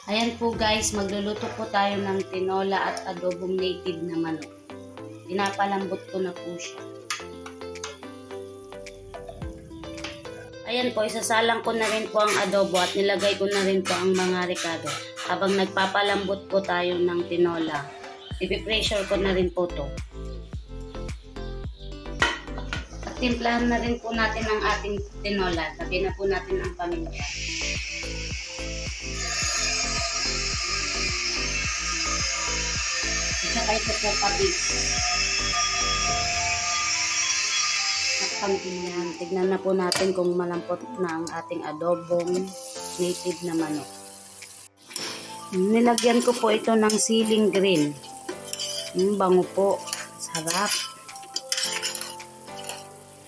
Ayan po guys, magluluto po tayo ng tinola at adobong native na manok. Pinapalambot ko na po siya. Ayan po, isasalang ko na rin po ang adobo at nilagay ko na rin po ang mga rekado. Habang nagpapalambot po tayo ng tinola, ipipressure ko na rin po to. At timplahan na rin po natin ang ating tinola. Lagyan na po natin ang paminta. Saka ito po kapis. At pangkinyan, tignan na po natin kung malampot na ang ating adobong native na manok. Nilagyan ko po ito ng siling green. Bango po. Sarap.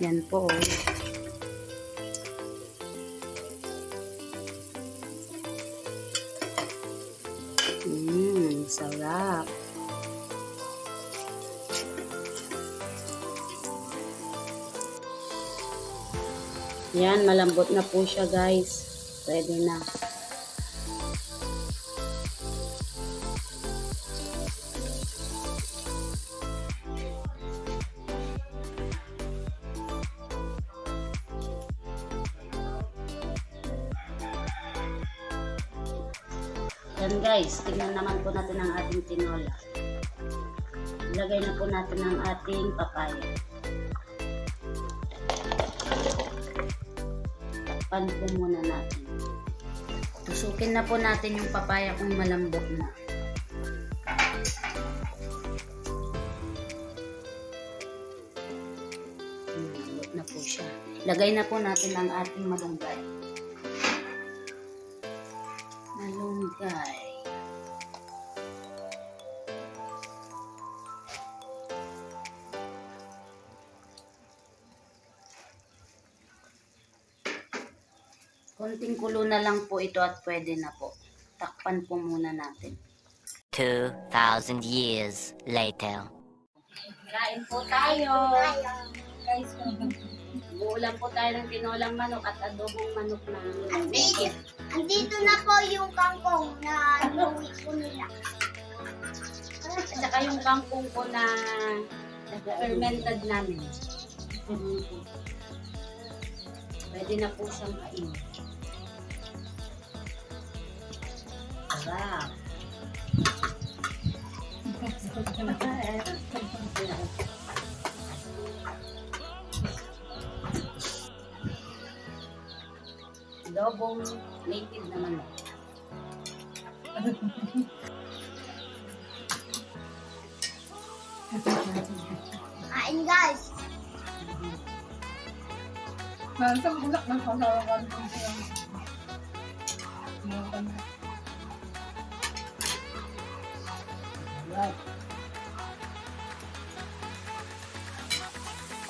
Yan po. Sarap. Yan, malambot na po siya guys. Pwede na. Yan guys, tingnan naman po natin ang ating tinola. Ilagay na po natin ang ating papaya. Takpan po muna natin. Tusukin na po natin yung papaya kung malambot na. Malambot na po siya. Lagay na po natin ang ating malunggay. Malunggay. Konting kulo na lang po ito at pwede na po. Takpan po muna natin. 2,000 years later. Kain po tayo. Guys, uulam po tayo ng tinolang manok at adobong manok na native. Andito na po yung kangkong na inuwi ko nila. At saka yung kangkong ko na fermented namin. Pwede na po siyang kainin. Sarap. Adobong native na manok. Kain guys. Mansang bulak ng kasawakan ko siya.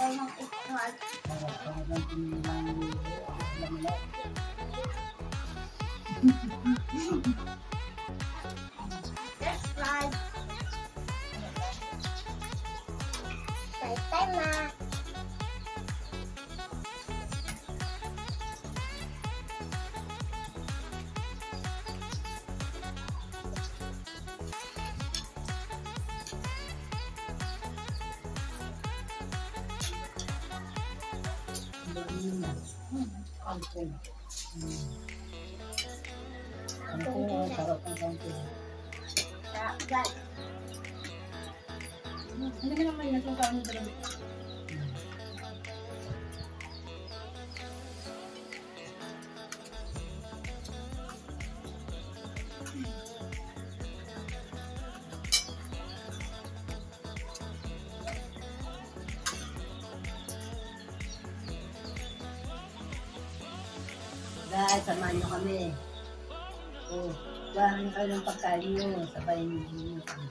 Emang ikot. That's right. Bye-bye, Ma. Kangkong. Kangkong, sarap ng kangkong. Sarap guys. Hindi ka naman yun, kung kami talaga. Guys, samahan nyo kami. Gahan kayo ng pagkain nyo. Sabayin nyo kami.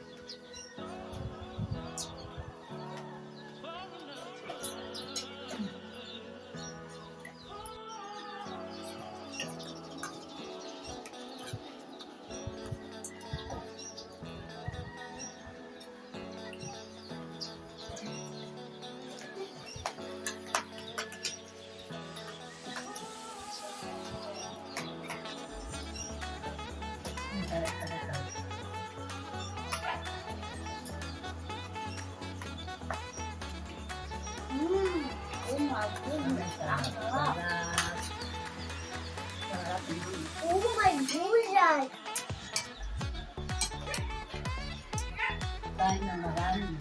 Oh my gulay! Kain na marami.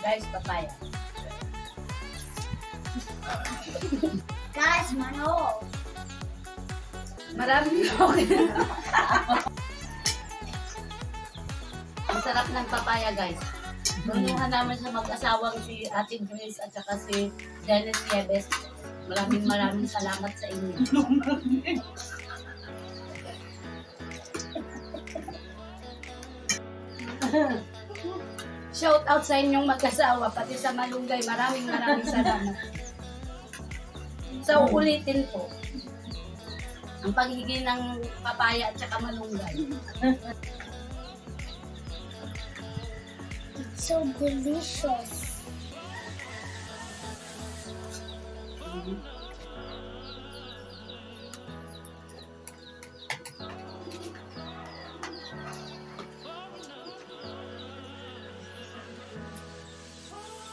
Guys, papaya. Guys, manok! Maraming Ang sarap ng papaya, guys. Tulungan namin sa mag-asawang si Ate Grace at saka si Dennis Nieves. Maraming salamat sa inyo. Shout out sa inyong mag-asawa, pati sa malunggay. Maraming salamat. Sa ulitin po, ang pagiging ng papaya at saka malunggay. It's so delicious.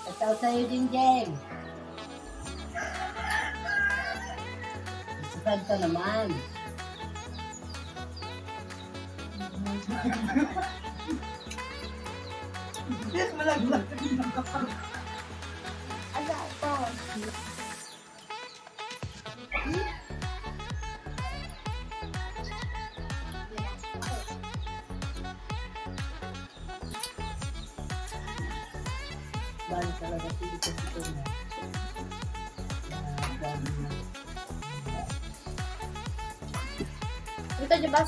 Ito sa'yo din, Jem. Isipad ka naman. Ano ito? Bali talaga dito na. Ito, di ba?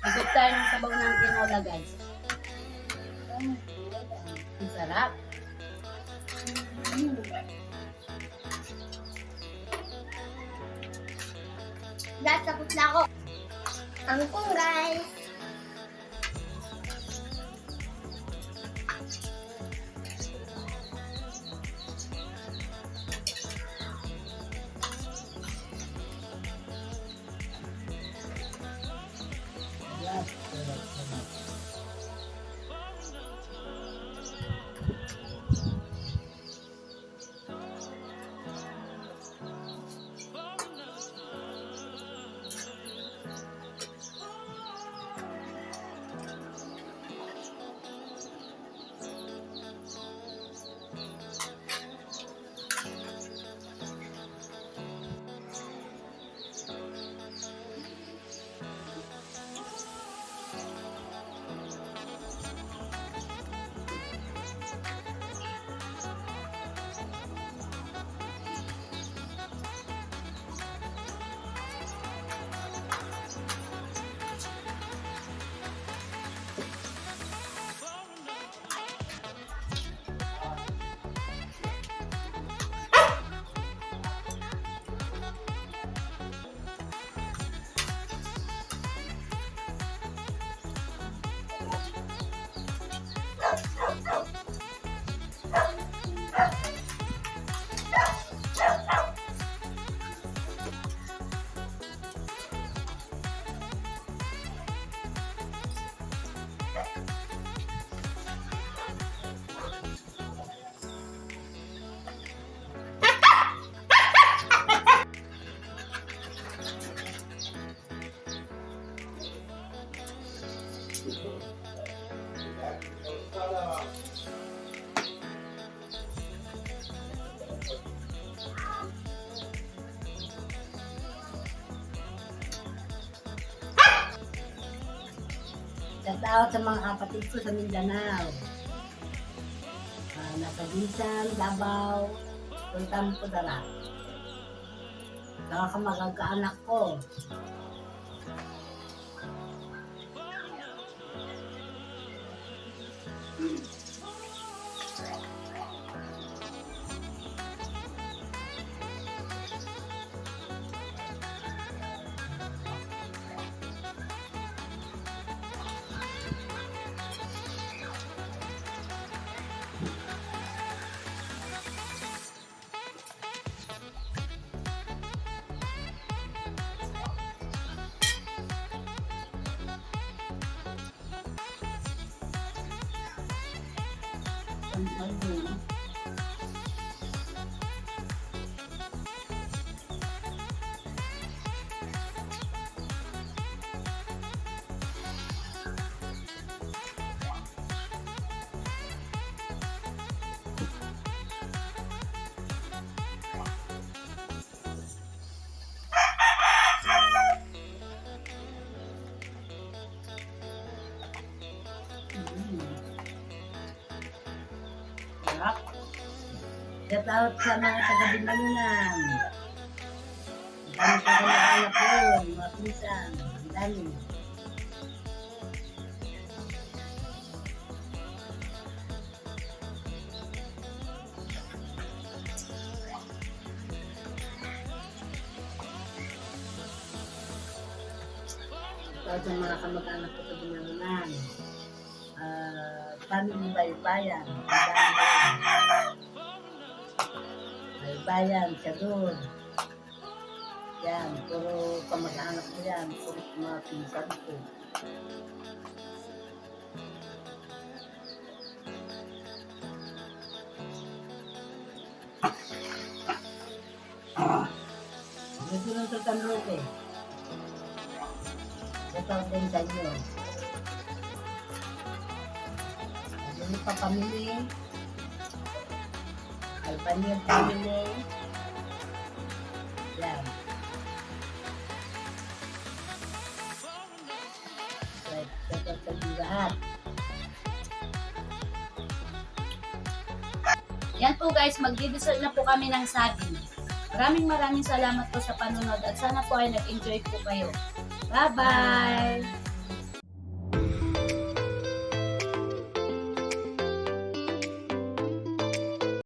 Ikot tayo ng sabaw ng tinola, guys. Ang sarap. Guys, tapos na ako. Kangkong, guys. Shout out sa mga kapatid ko sa Mindanao. Nasa Bisan, Davao, Sultan Kudarat. Saka kamag-anak ko. Ayun. Sarap. Shout out sa mga taga-Binangunan. Ang dami ko na anak yun, mga pinsan. Ang dami. Shout out sa mga kamag-anak ko sa Binangunan. Family Baybayan. Ang dami. Baybayan, siya doon. Yan, puro kamag-anak ko yan. Puro mga pinsan ko. Dito lang sa Tanroque. Ito ang din sa inyo. Ano pa pamili? Albanil family. Yan. Right, ito sa lahat. Yan po guys, magdi-dessert na po kami ng saging. Maraming salamat po sa panonood at sana po ay nag-enjoy po kayo. Bye-bye!